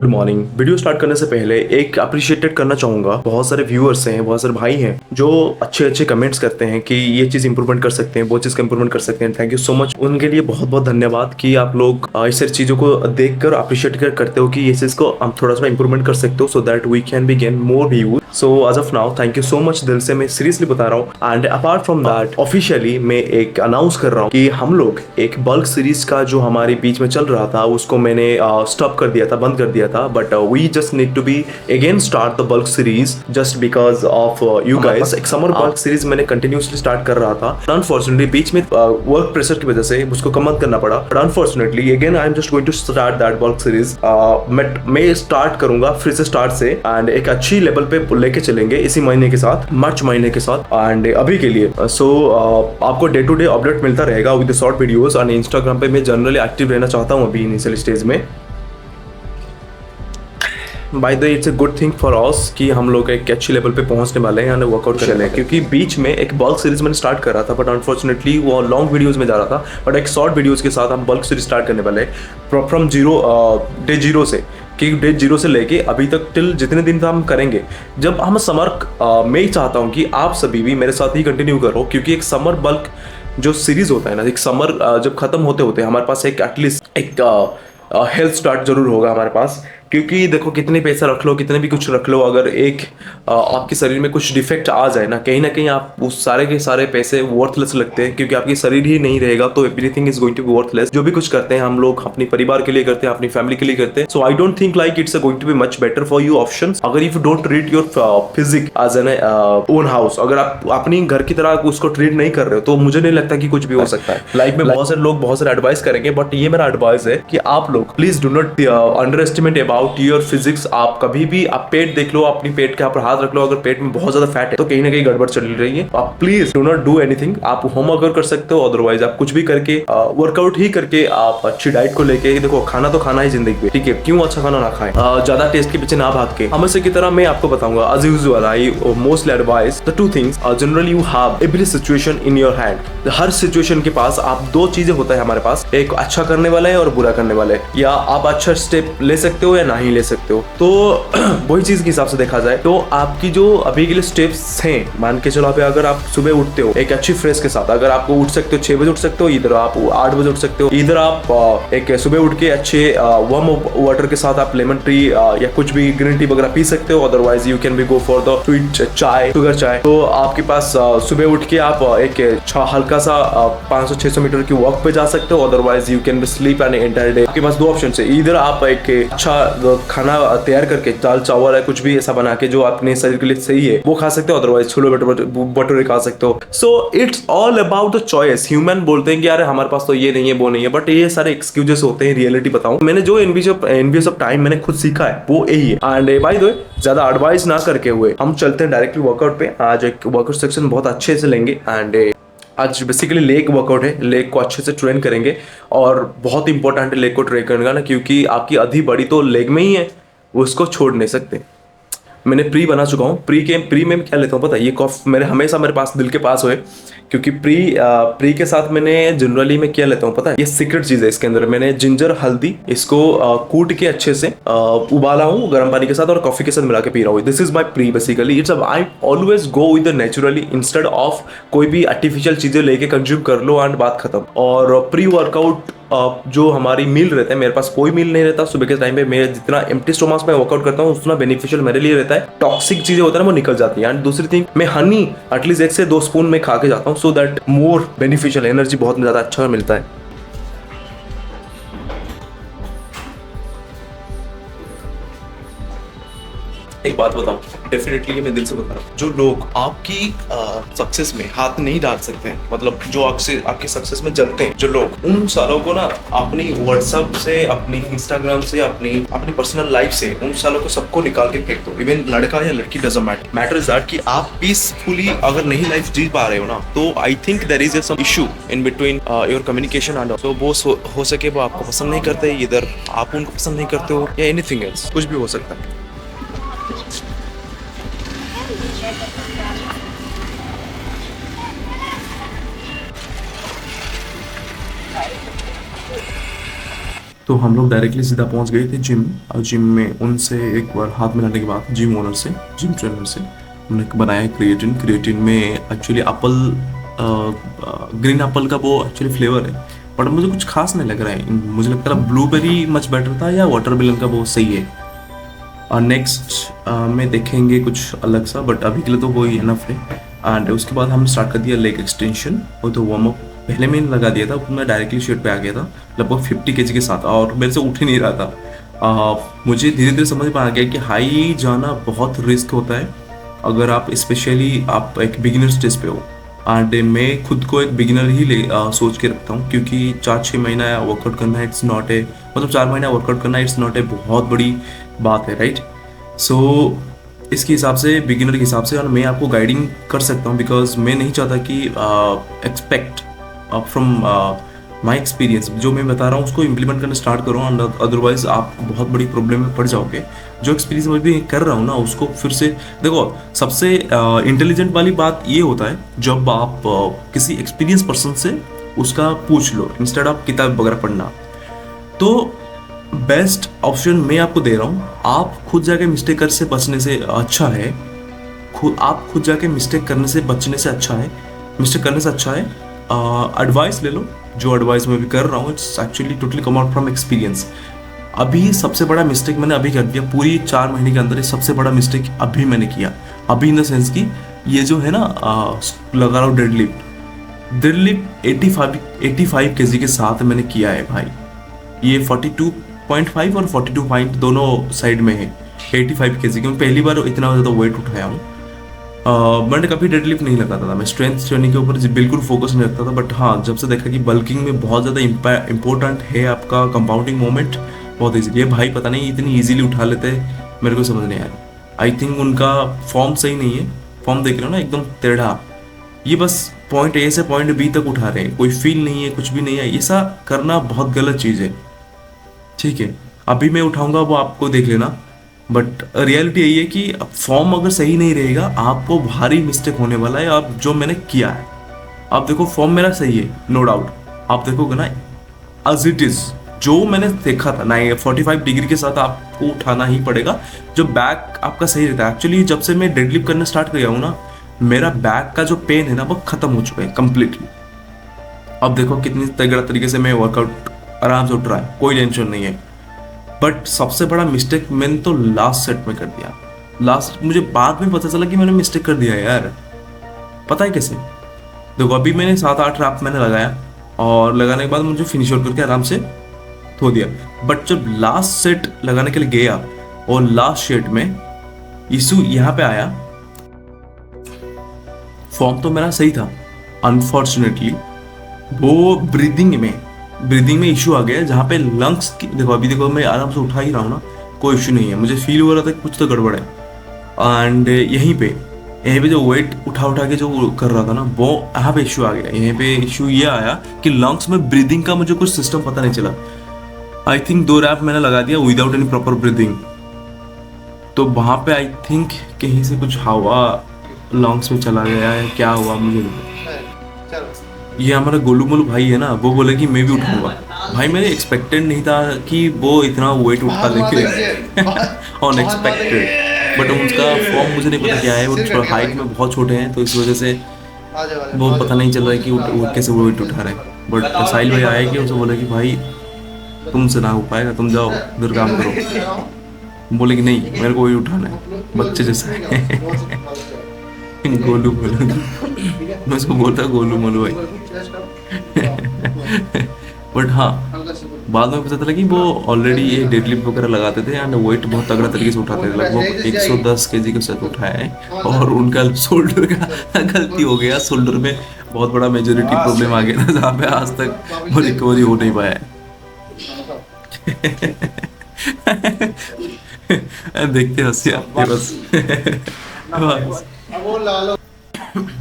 Good morning. Video start करने से पहले एक अप्रिशिएटेड करना चाहूंगा। बहुत सारे व्यूअर्स हैं, बहुत सारे भाई हैं जो अच्छे अच्छे कमेंट्स करते हैं कि ये चीज इंप्रूवमेंट कर सकते हैं, वो चीज का इंप्रूवमेंट कर सकते हैं। थैंक यू सो मच, उनके लिए बहुत बहुत धन्यवाद कि आप लोग इस सारी चीजों को देखकर अप्रिशिएट करते हो कि ये चीज को हम थोड़ा सा इंप्रूवमेंट कर सकते हो, so that we can be gain more views. So as of now thank you so much, दिल से मैं सीरियसली बता रहा हूँ। And apart from that officially मैं एक अनाउंस कर रहा हूँ कि हम लोग एक बल्क सीरीज का जो हमारे बीच में चल रहा था उसको मैंने स्टॉप कर दिया था, बंद कर दिया था। But we just need to be again start the bulk series just because of you guys। एक समर बल्क सीरीज मैंने कंटिन्यूसली स्टार्ट कर रहा था। अनफॉर्चुनेटली बीच में वर्क प्रेशर की वजह से मुझको कम करना पड़ा। But unfortunately again I am just going to start that bulk series. मैं स्टार्ट करूंगा फिर से स्टार्ट से एंड एक अच्छी लेवल पे लेके चलेंगे इसी महीने के साथ, मार्च महीने के साथ। एंड अभी के लिए आपको डे टू डे अपडेट मिलता रहेगा विद शॉर्ट वीडियोस। और इंस्टाग्राम पे मैं जनरली एक्टिव रहना चाहता हूँ अभी इनिशियल स्टेज में। By the it's a good thing for us कि हम लोग एक अच्छी लेवल पे पहुंचने वाले हैं, वर्कआउट करने हैं। क्योंकि बीच में एक बल्क सीरीज मैंने स्टार्ट कर रहा था, बट अनफॉर्चुनेटली वो लॉन्ग वीडियोस में जा रहा था। बट एक शॉर्ट वीडियोस के साथ हम बल्क सीरीज स्टार्ट करने वाले हैं फ्रॉम डे जीरो से। कि डे जीरो से लेके अभी तक टिल जितने दिन हम करेंगे। जब हम समर मैं ही चाहता हूँ कि आप सभी भी मेरे साथ ही कंटिन्यू करो, क्योंकि एक समर बल्क जो सीरीज होता है ना, एक समर जब खत्म होते होते हमारे पास एक एटलीस्ट एक हेल्थ स्टार्ट जरूर होगा हमारे पास। क्योंकि देखो कितने पैसा रख लो, कितने भी कुछ रख लो, अगर एक आपके शरीर में कुछ डिफेक्ट आ जाए ना कहीं आप उस सारे के सारे पैसे वर्थलेस लगते हैं। क्योंकि आपकी शरीर ही नहीं रहेगा तो everything is going to be worthless. जो भी कुछ करते हैं हम लोग अपने परिवार के लिए करते हैं, अपनी फैमिली के लिए करते हैं। So I don't think like it's going to be much better for you options. अगर if you don't treat your physique as an own house, अगर आप अपनी घर की तरह उसको ट्रीट नहीं कर रहे हो तो मुझे नहीं लगता कि कुछ भी हो सकता है लाइफ में। बहुत सारे लोग बहुत सारे एडवाइस करेंगे, बट ये मेरा एडवाइस है कि आप लोग please do not under estimate about your physics. आप कभी भी आप पेट देख लो, अपनी पेट के ऊपर हाथ रख लो, अगर पेट में बहुत ज्यादा फैट है तो कहीं ना कहीं गड़बड़ चल रही है। आप please do not do anything. आप होमवर्क कर सकते हो, अदरवाइज आप कुछ भी करके वर्कआउट ही करके आप अच्छी डाइट को लेके, देखो खाना तो खाना ही जिंदगी में, ठीक है, क्यों अच्छा खाना ना खाएं, ज्यादा टेस्ट के पीछे ना भाग के। हमेशा की तरह मैं आपको बताऊंगा as usual I mostly advise the two things generally you have every situation in your hand. हर सिचुएशन के पास आप दो चीजें होता है हमारे पास, एक अच्छा करने वाला है और बुरा करने वाला है। या आप अच्छा स्टेप ले सकते हो या नहीं ले सकते हो। तो वही चीज के हिसाब से देखा जाए तो आपकी जो अभी के लिए स्टेप्स हैं, मान के चलो अगर आप सुबह उठते हो एक अच्छी फ्रेश के साथ, अगर आपको उठ सकते हो 6 बजे उठ सकते हो, इधर आप 8 बजे उठ सकते हो, इधर आप एक सुबह उठ के अच्छे वार्म वाटर के साथ आप लेमन ट्री या कुछ भी ग्रीन टी वगैरह पी सकते हो। Otherwise you can be go for the sweet चाय, शुगर चाय। तो आपके पास सुबह उठ के आप एक हल्का सा 500-600 मीटर की वॉक पे जा सकते हो। Otherwise you can be sleep an entire day. आपके पास दो ऑप्शन है, इधर आप एक अच्छा खाना तैयार करके दाल चावल है कुछ भी ऐसा बना के जो अपने शरीर के लिए सही है वो खा सकते हो। अदरवाइज छोले भटूरे खा सकते हो। So it's all about the choice. Human बोलते हैं कि यार हमारे पास तो ये नहीं है वो नहीं है, बट ये सारे एक्सक्यूजेस होते हैं। रियलिटी बताऊं, मैंने जो एनवीएस ऑफ टाइम मैंने खुद सीखा है वो यही है। एंड बाय द वे ज्यादा एडवाइस ना करके हुए हम चलते हैं डायरेक्टली वर्कआउट पे। आज एक वर्कआउट सेक्शन बहुत अच्छे से लेंगे। एंड आज बेसिकली लेग वर्कआउट है, लेग को अच्छे से ट्रेन करेंगे। और बहुत इंपॉर्टेंट है लेग को ट्रेन करने का ना, क्योंकि आपकी आधी बड़ी तो लेग में ही है, उसको छोड़ नहीं सकते। मैंने प्री बना चुका हूँ। प्री में क्या लेता हूँ पता है, ये कॉफ मेरे हमेशा मेरे पास दिल के पास हुए। क्योंकि प्री के साथ मैंने जनरली मैं क्या लेता हूँ पता है, ये सीक्रेट चीज है। इसके अंदर मैंने जिंजर हल्दी इसको कूट के अच्छे से उबाला हूँ गर्म पानी के साथ और कॉफी के साथ मिला के पी रहा हूँ। This is my pre basically. It's I always go with the naturally instead of कोई भी आर्टिफिशियल चीजें लेके कंज्यूम कर लो एंड बात खत्म। और प्री वर्कआउट जो हमारी मील रहता है, मेरे पास कोई मील नहीं रहता सुबह के टाइम पे। मैं जितना एम्प्टी स्टोमक में वर्कआउट करता हूँ उतना बेनिफिशियल मेरे लिए रहता है। टॉक्सिक चीजें होता है ना वो निकल जाती है। एंड दूसरी थिंग, मैं हनी एटलीस्ट 1 से 2 स्पून में खा के जाता हूँ, so that more beneficial, energy बहुत ज्यादा अच्छा मिलता है। एक बात बताऊं, डेफिनेटली मैं दिल से बता रहा हूँ, जो लोग आपकी सक्सेस में हाथ नहीं डाल सकते हैं, मतलब जो आपकी सक्सेस में जलते हैं जो लोग, उन सालों को ना अपनी व्हाट्सएप से, अपनी इंस्टाग्राम से, अपनी पर्सनल लाइफ से उन सालों को सबको निकाल के फेंक दो। इवन लड़का या लड़की डजंट मैटर इज दैट कि आप पीसफुली अगर नहीं लाइफ जी पा रहे हो ना, तो I think there is some issue in between your communication and so वो हो सके वो आपको पसंद नहीं करते, इधर आप उनको पसंद नहीं करते हो, या एनीथिंग एल्स, कुछ भी हो सकता है। तो हम लोग डायरेक्टली सीधा पहुंच गए थे जिम। और जिम में उनसे एक बार हाथ मिलाने के बाद जिम ओनर से, जिम ट्रेनर से, उन्होंने बनाया क्रिएटिन। क्रिएटिन में एक्चुअली एप्पल, ग्रीन एप्पल का वो एक्चुअली फ्लेवर है, बट मुझे कुछ खास नहीं लग रहा है। मुझे लगता है ब्लूबेरी मच बेटर था या वाटरमेलन का वो सही है। और नेक्स्ट में देखेंगे कुछ अलग सा, बट अभी के लिए तो वही इनफ है। एंड उसके बाद हम स्टार्ट कर दिया लेग एक्सटेंशन। वो तो वार्म अप पहले मैंने लगा दिया था, मैं डायरेक्टली शेड पे आ गया था लगभग 50 kg के साथ, और मेरे से उठ ही नहीं रहा था। मुझे धीरे धीरे समझ में आ गया कि हाई जाना बहुत रिस्क होता है अगर आप, स्पेशली आप एक बिगिनर स्टेज पे हो। एंड मैं खुद को एक बिगिनर ही सोच के रखता हूँ, क्योंकि 4-6 महीना वर्कआउट करना इट्स नॉट ए, मतलब 4 महीना वर्कआउट करना इट्स नॉट ए बहुत बड़ी बात है, राइट। सो इसके हिसाब से, बिगिनर के हिसाब से, और मैं आपको गाइडिंग कर सकता हूँ, बिकॉज मैं नहीं चाहता कि एक्सपेक्ट फ्रॉम माई एक्सपीरियंस, जो मैं बता रहा हूँ उसको इम्प्लीमेंट करना स्टार्ट करो, एंड अदरवाइज आप बहुत बड़ी प्रॉब्लम में पड़ जाओगे। जो एक्सपीरियंस मैं भी कर रहा हूँ ना, उसको फिर से देखो। सबसे इंटेलिजेंट वाली बात ये होता है जब आप किसी एक्सपीरियंस पर्सन से उसका पूछ लो, इंस्टेड ऑफ किताब वगैरह पढ़ना। तो बेस्ट ऑप्शन मैं आपको दे रहा हूँ, आप खुद जाके मिस्टेक कर से बचने से अच्छा है, आप खुद जाके मिस्टेक करने से बचने से अच्छा है, मिस्टेक करने से अच्छा है एडवाइस ले लो। जो एडवाइस मैं भी कर रहा हूँ it's actually totally come out from experience. अभी सबसे बड़ा मिस्टेक मैंने अभी कर दिया, पूरी 4 महीने के अंदर ये सबसे बड़ा मिस्टेक अभी मैंने किया। अभी इन द सेंस की ये जो है ना, लगा रहा हूँ डेडलिफ्ट 85 kg के साथ मैंने किया है भाई। ये 42.5 और 42 पॉइंट दोनों साइड में है। 85 kg की पहली बार इतना ज़्यादा वेट उठाया हूँ। मैंने कभी डेडलिफ्ट नहीं लगाता था, मैं स्ट्रेंथ ट्रेनिंग के ऊपर बिल्कुल फोकस नहीं रखता था। बट हाँ, जब से देखा कि बल्किंग में बहुत ज़्यादा इंपॉर्टेंट है आपका कंपाउंडिंग मोमेंट, बहुत ईजी। ये भाई पता नहीं इतनी ईजिली उठा लेते हैं, मेरे को समझ नहीं आया। आई थिंक उनका फॉर्म सही नहीं है। फॉर्म देख रहे हो ना, एकदम टेढ़ा। ये बस पॉइंट ए से पॉइंट बी तक उठा रहे हैं, कोई फील नहीं है, कुछ भी नहीं है। ऐसा करना बहुत गलत चीज़ है, ठीक है। अभी मैं उठाऊंगा वो आपको देख लेना, बट रियलिटी यही है कि फॉर्म अगर सही नहीं रहेगा आपको भारी मिस्टेक होने वाला है। अब जो मैंने किया है, आप देखो फॉर्म मेरा सही है, नो डाउट। आप देखोगे ना एज इट इज, जो मैंने देखा था 45 डिग्री के साथ आपको उठाना ही पड़ेगा। जो बैक आपका सही रहता है। एक्चुअली जब से मैं डेडलिफ्ट करना स्टार्ट किया हूँ ना, मेरा बैक का जो पेन है ना वो खत्म हो चुका है कंप्लीटली। अब देखो कितनी तगड़ा तरीके से मैं वर्कआउट आराम से उठ रहा है, कोई टेंशन नहीं है। बट सबसे बड़ा मिस्टेक मैंने तो लास्ट सेट में कर दिया। लास्ट मुझे बाद में पता चला कि मैंने मिस्टेक कर दिया यार। पता है कैसे? देखो अभी मैंने 7-8 रैप मैंने लगाया, और लगाने के बाद मुझे फिनिश आउट करके आराम से धो दिया। बट जब लास्ट सेट लगाने के लिए गया और लास्ट सेट में इशू यहाँ पे आया, फॉर्म तो मेरा सही था, अनफॉर्चुनेटली वो ब्रीदिंग में इशू आ गया, जहाँ पे लंग्स की, देखो अभी देखो मैं आराम से उठा ही रहा हूँ ना, कोई इशू नहीं है। मुझे फील हो रहा था कि कुछ तो गड़बड़ है। एंड यहीं पे जो वेट उठा के जो कर रहा था ना, वो यहाँ पे इशू आ गया। यहीं पे इशू ये आया कि लंग्स में ब्रीदिंग का मुझे कुछ सिस्टम पता नहीं चला। आई थिंक 2 रैप मैंने लगा दिया विदाउट एनी प्रॉपर ब्रीदिंग। तो वहाँ पे आई थिंक कहीं से कुछ हवा लंग्स में चला गया है, क्या हुआ मुझे नहीं। ये हमारा गोलू मोलू भाई है ना, वो बोले कि मैं भी उठाऊंगा। भाई मैंने एक्सपेक्टेड नहीं था कि वो इतना वेट उठा लेके, अनएक्सपेक्टेड। बट उनका फॉर्म मुझे नहीं पता क्या है, वो हाइट में बहुत छोटे हैं, तो इस वजह से वो पता नहीं चल रहा है कि वो कैसे वेट उठा रहे हैं। बट साहिल भाई आए कि उसे बोले कि भाई तुमसे ना हो पाएगा, तुम जाओ उधर काम करो। बोले कि नहीं मेरे को वही उठाना है, बच्चे जैसा है। गोलू मोलू, मैं उसको बोलता गोलू मोलू भाई। बट हाँ, बाद में पता चला कि वो ऑलरेडी ये डेडलिफ्ट वगैरह लगाते थे एंड वेट बहुत तगड़ा तरीके से उठाते थे। लगभग 110 kg के साथ उठाया है, और उनका शोल्डर का गलती हो गया। शोल्डर में बहुत बड़ा मेजोरिटी प्रॉब्लम आ गया था, जहाँ पे आज तक वो रिकवरी हो नहीं पाया है। देखते हंसी आती है बस।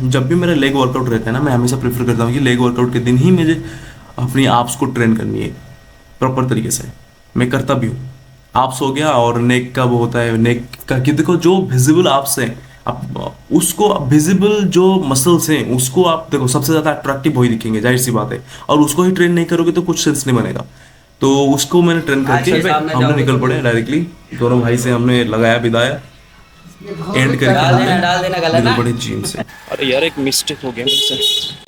जब भी मेरा लेग वर्कआउट रहता है ना, मैं हमेशा प्रेफर करता हूँ कि लेग वर्कआउट के दिन ही मुझे अपनी एब्स को ट्रेन करनी है प्रॉपर तरीके से। मैं करता भी हूँ। एब्स हो गया, और नेक का वो होता है, नेक का कि देखो जो विजिबल एब्स हैं, आप उसको विजिबल जो मसल्स हैं उसको आप देखो सबसे ज़्यादा अट्रैक्टिव वही दिखेंगे, जाहिर सी बात है। और उसको ही ट्रेन नहीं करोगे तो कुछ सेंस नहीं बनेगा। तो उसको मैंने ट्रेन करके हमने निकल पड़े डायरेक्टली, दोनों भाई से हमने लगाया बिदाया, एंड करके डाल देना गलत निकल पड़े जिम से। अरे यार एक मिस्टेक हो गया मुझसे,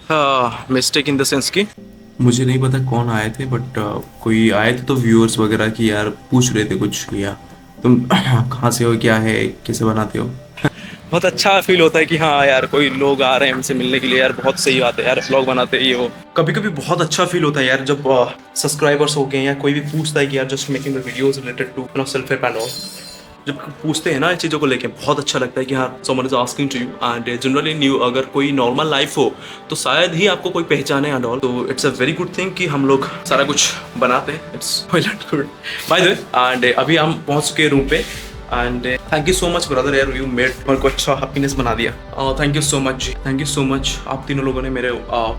हाँ मिस्टेक इन द सेंस की मुझे नहीं पता कौन आए थे, बट कोई आए थे तो व्यूअर्स वगैरह की यार पूछ रहे थे कुछ, या तुम कहाँ से हो, क्या है, कैसे बनाते हो। बहुत अच्छा फील होता है कि हाँ यार कोई लोग आ रहे हैं हमसे मिलने के लिए, यार बहुत सही बात है यार, व्लॉग बनाते हैं ये वो। कभी कभी बहुत अच्छा फील होता है यार जब सब्सक्राइबर्स हो गए या कोई भी पूछता है कि यार just making the videos related to self help and all, जब पूछते हैं ना चीज़ों को लेके बहुत अच्छा लगता है कि हाँ someone is asking to you and generally new, अगर कोई नॉर्मल लाइफ हो तो शायद ही आपको कोई पहचाने एंड ऑल, तो it's a very good thing कि हम लोग सारा कुछ बनाते हैं, it's well and good by the way. And अभी हम पहुंच चुके रूम पे and thank you so much brother यार, यू मेड मेरे को अच्छा हैप्पीनेस बना दिया, थैंक यू सो मच जी, थैंक यू सो मच, आप तीनों लोगों ने मेरे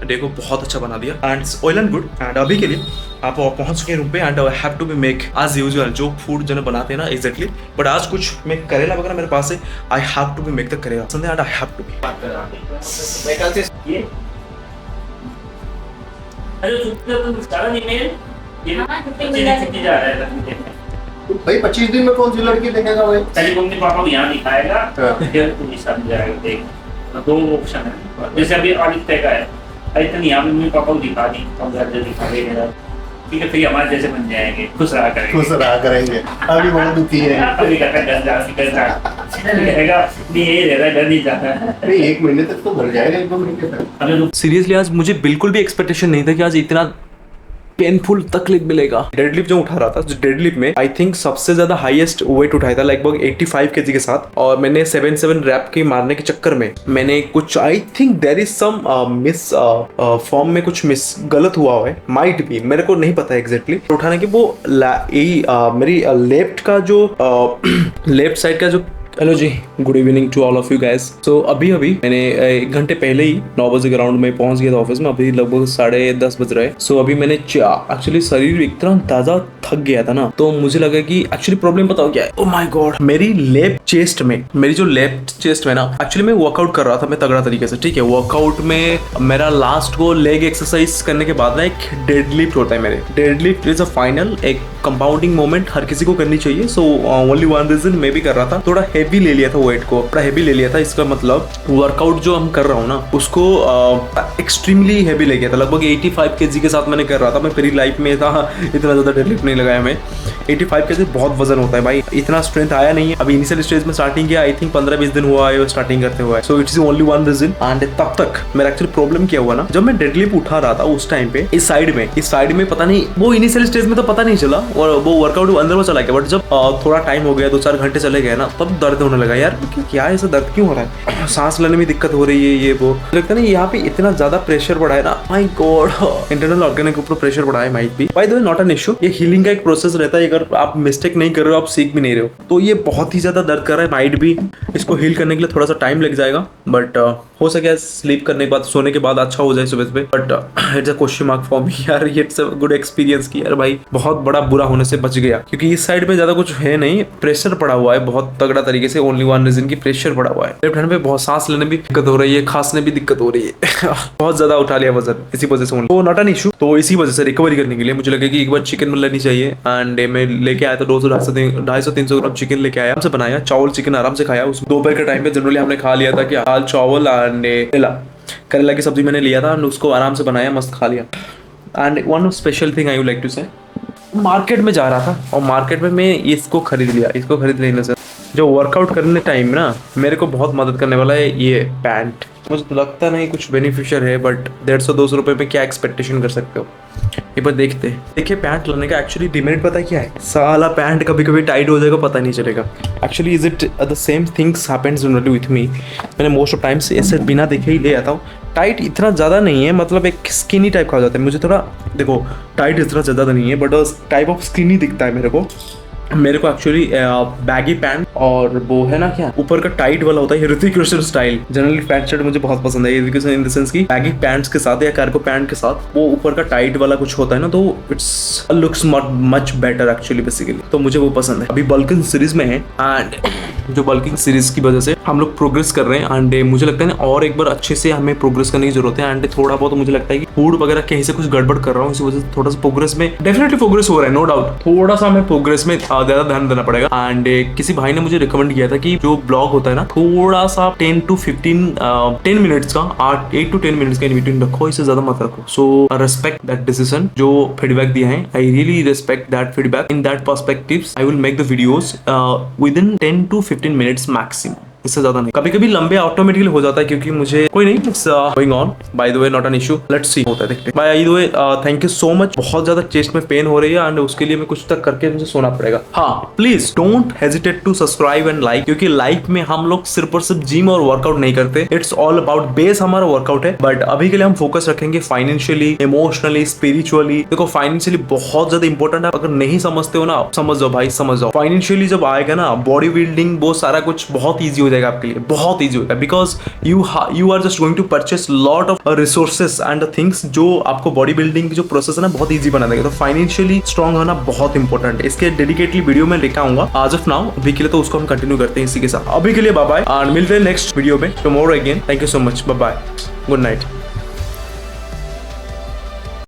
डे को बहुत अच्छा बना दिया and well and good. And अभी के लिए आप पहुंच चुके हैं रूम पे and I have to be make as usual जो फूड जो बनाते हैं ना एग्जैक्टली, बट आज कुछ मैं करेला वगैरह मेरे पास है, I have to be make the karela Sunday and I have to be. भाई 25 दिन में कौन सी लड़की देखेगा भाई? चलिए मम्मी पापा को यहाँ दिखाएगा, फिर तुम सब जाएगा देख। दो ऑप्शन है, जैसे अभी आदित्य का है, आदित्य ने यहाँ मम्मी पापा को दिखा दी, हम घर से दिखा देंगे, ठीक है फिर हमारे जैसे बन जाएंगे, खुश रहा करेंगे। अभी बहुत दुखी है, अभी घर नहीं यही रह रहा, घर नहीं जाता है। अरे 1 महीने तक तो भर जाएगा, 1-2 महीने तक। सीरियसली आज मुझे बिल्कुल भी एक्सपेक्टेशन नहीं था कि आज इतना पेनफुल तकलीफ मिलेगा। डेडलिफ्ट जो उठा रहा था, डेडलिफ्ट में आई थिंक सबसे ज्यादा हाईएस्ट वेट उठाया था लगभग 85 केजी के साथ, और मैंने 7 रैप के मारने के चक्कर में मैंने कुछ I think there is some miss form में कुछ मिस गलत हुआ है, माइट भी, मेरे को नहीं पता एग्जैक्टली उठाने के वो मेरी लेफ्ट का जो लेफ्ट साइड का जो। हेलो जी, good evening to all of you guys. So अभी मैंने 1 घंटे पहले ही 9 बजे के राउंड में पहुंच गया था ऑफिस में, अभी लगभग 10:30 बज रहे हैं। सो अभी मैंने एक्चुअली शरीर इतना ताजा थक गया था ना, तो मुझे लगा कि एक्चुअली प्रॉब्लम बताओ क्या है। ओह माय गॉड, मेरी लेफ्ट चेस्ट में, मेरी जो लेफ्ट चेस्ट में ना, एक्चुअली मैं वर्कआउट कर रहा था मैं तगड़ा तरीके से, ठीक है। वर्कआउट में मेरा लास्ट को लेग एक्सरसाइज करने के बाद ना एक डेडलिफ्ट होता है मेरे, डेडलिफ्ट इज अ फाइनल एक कंपाउंडिंग मोमेंट हर किसी को करनी चाहिए। सो ओनली वन रीजन मैं भी कर रहा था, थोड़ा हेवी ले लिया था, वेट को थोड़ा हेवी ले लिया था, इसका मतलब वर्कआउट जो हम कर रहा हूँ ना उसको एक्सट्रीमली हेवी ले गया था, लगभग 85 केजी के साथ मैंने कर रहा था। मैं पूरी लाइफ में था इतना ज्यादा डेडलिफ्ट नहीं लगाया मैं, 85 केजी बहुत वजन होता है भाई, इतना स्ट्रेंथ आया नहीं है। अभी इनिशियल स्टेज में स्टार्टिंग किया, आई थिंक 15-20 दिन हुआ है स्टार्टिंग करते हुए, so it's only one reason. And तब तक मेरा एक्चुअली प्रॉब्लम क्या हुआ ना, जब मैं डेडलिफ्ट उठा रहा था उस टाइम पे इस साइड में पता नहीं, वो इनिशियल स्टेज में तो पता नहीं चला और वो वर्कआउट अंदर में चला गया, बट जब थोड़ा टाइम हो गया 2-4 घंटे चले गए ना, तब दर्द होने लगा। यार क्या ऐसा दर्द क्यों हो रहा है, सांस लेने में दिक्कत हो रही है, ये वो लगता है ना यहाँ पे इतना ज्यादा प्रेशर पड़ा है ना, माय गॉड, इंटरनल ऑर्गन के ऊपर प्रेशर पड़ा है, might be bye the way not an issue. ये हीलिंग का एक प्रोसेस रहता है, अगर आप मिस्टेक नहीं कर रहे हो, आप सीख भी नहीं रहे हो, तो ये बहुत ही ज्यादा दर्द कर रहा है, माइट बी इसको हील करने के लिए थोड़ा सा टाइम लग जाएगा, बट हो सके स्लीप करने के बाद, सोने के बाद अच्छा हो जाए सुबह सुबह, but it's a question mark for me यार, इट्स अ गुड एक्सपीरियंस की यार भाई, बहुत बड़ा बुरा होने से बच गया, क्योंकि इस साइड में ज्यादा कुछ है नहीं, प्रेशर पड़ा हुआ है बहुत तगड़ा तरीके से, ओनली वन रीजन की प्रेशर पड़ा हुआ है। लेफ्ट हैंड पे बहुत सांस लेने भी दिक्कत हो रही है, खांसने भी दिक्कत हो रही है बहुत ज्यादा उठा लिया वजन इसी वजह से, तो नॉट एन इशू। तो इसी वजह से रिकवरी करने के लिए मुझे लगा कि एक बार चिकन लेनी चाहिए, एंड मैं लेके आया था 200-250-300 ग्राम चिकन लेके आया, हमसे बनाया चावल चिकन आराम से खाया। उस दोपहर के टाइम पे जनरली हमने खा लिया था कि दाल चावल एंड करेला की सब्जी मैंने लिया था, उसको आराम से बनाया, मस्त खा लिया। And one special thing I would like to say, market में जा रहा था और मार्केट में मैं इसको खरीद लिया, इसको खरीद लेने से जो वर्कआउट करने टाइम ना मेरे को बहुत मदद करने वाला है ये पैंट। मुझे तो लगता नहीं कुछ बेनिफिशियल है, बट 150-200 रुपए में क्या एक्सपेक्टेशन कर सकते हो, एक बार देखिए पैंट लाने का एक्चुअली डिमेरिट पता है क्या है, साला पैंट कभी कभी टाइट हो जाएगा पता नहीं चलेगा। Actually is it the same things happens generally with me, मैंने मोस्ट ऑफ टाइम्स ऐसे बिना देखे ही ले आता हूँ। टाइट इतना ज़्यादा नहीं है, मतलब एक स्किनी टाइप का हो जाता है, मुझे थोड़ा देखो टाइट इतना ज़्यादा नहीं है, बट टाइप ऑफ स्किनी दिखता है मेरे को एक्चुअली बैगी पैंट और वो है ना क्या ऊपर का टाइट वाला होता है, Hrithik Roshan style. Generally pant shirt मुझे बहुत पसंद है इन द सेंस की बैगी पैंट्स के साथ या कार्गो पैंट के साथ वो ऊपर का टाइट वाला कुछ होता है ना, तो it's looks much better actually basically, तो मुझे वो पसंद है। अभी बल्किंग सीरीज में है एंड जो बल्किंग सीरीज की वजह से हम लोग प्रोग्रेस कर रहे हैं एंड मुझे लगता है ना और एक बार अच्छे से हमें प्रोग्रेस करने की जरूरत है एंड थोड़ा बहुत मुझे लगता है कि फूड वगैरह कहीं से कुछ गड़बड़ कर रहा हूँ, इसी वजह से थोड़ा सा प्रोग्रेस में डेफिनेटली प्रोग्रेस हो रहा है, नो डाउट। थोड़ा सा हमें प्रोग्रेस में ज्यादा ध्यान देना पड़ेगा एंड किसी भाई ने मुझे रिकमेंड किया था कि जो ब्लॉग होता है ना थोड़ा सा 10 मिनट्स का 8 to 10 मिनट्स का इन बिटवीन रखो, इससे ज्यादा मत रखो। सो रेस्पेक्ट दैट डिसीजन जो फीडबैक दिया है, I really respect that feedback. In that perspectives I will make the videos with in 10 to 15 minutes maximum, इससे ज्यादा नहीं। कभी कभी लंबे ऑटोमेटिकली हो जाता है क्योंकि मुझे कोई नहीं, it's going on, bye the way not an issue, let's see होता है देखते हैं। Bye the way thank you so much. बहुत ज्यादा चेस्ट में पेन हो रही है एंड उसके लिए मैं कुछ तक करके मुझे सोना पड़ेगा। हाँ please don't hesitate to subscribe and like, क्योंकि लाइफ में हम लोग सिर्फ और सिर्फ जिम और वर्कआउट नहीं करते, इट्स ऑल अबाउट बेस हमारा वर्कआउट है। बट अभी के लिए हम फोकस रखेंगे फाइनेंशियली, इमोशनली, स्पिरिचुअली। देखो फाइनेंशियली बहुत ज्यादा इंपॉर्टेंट है, अगर नहीं समझते हो ना समझ जाओ भाई, समझ जाओ। फाइनेंशियली जब आएगा ना बॉडी बिल्डिंग वो सारा कुछ बहुत ईजी हो जाएगा आपके लिए, बहुत ईजी होगा, because you are just going to purchase lot of resources and things जो आपको बॉडी बिल्डिंग की जो प्रोसेस है ना बहुत ईजी बना देगा। तो फाइनेंशियली स्ट्रॉन्ग होना बहुत इंपॉर्टेंट है, इसके डेडिकेटली वीडियो में लेकर आऊंगा। आज ऑफ नाउ अभी के लिए तो उसको हम कंटिन्यू करते हैं इसी के साथ। अभी के लिए बाय बाय एंड मिलते हैं नेक्स्ट वीडियो में tomorrow again. Thank you so much, bye bye, good night.